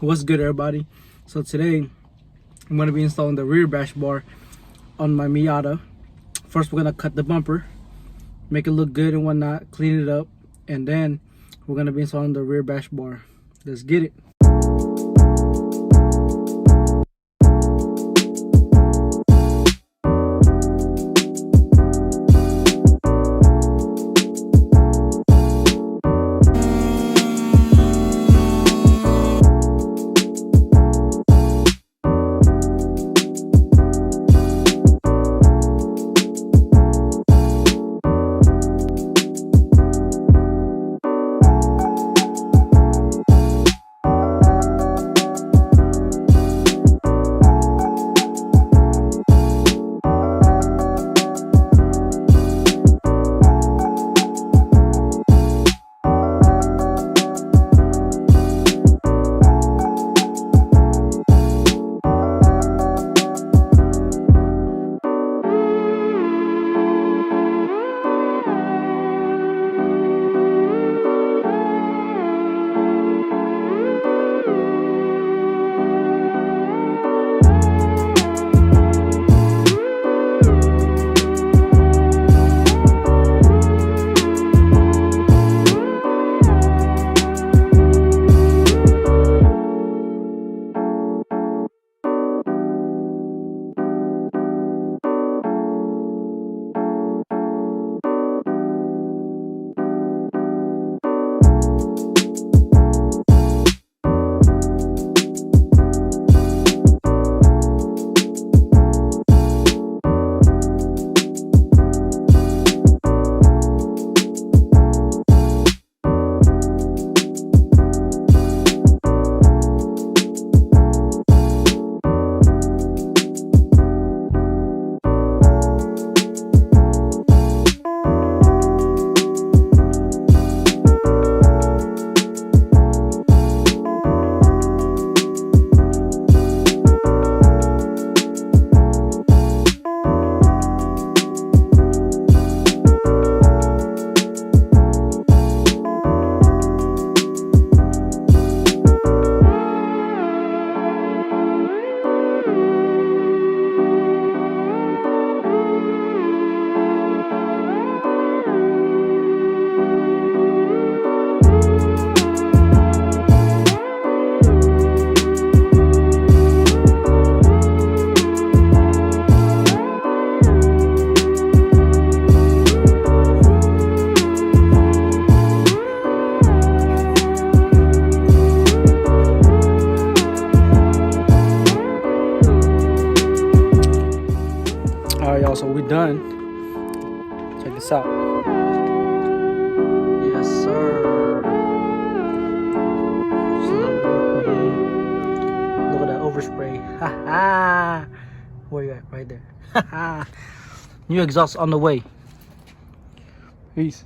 What's good, everybody? So today I'm going to be installing the rear bash bar on my Miata. First, we're going to cut the bumper, make it look good and whatnot, clean it up, and then we're going to be installing the rear bash bar. Let's get it. Alright, y'all, so we're done. Check this out. Yes, sir. Look at that overspray. Ha ha. Where you at? Right there. Ha ha. New exhaust on the way. Peace.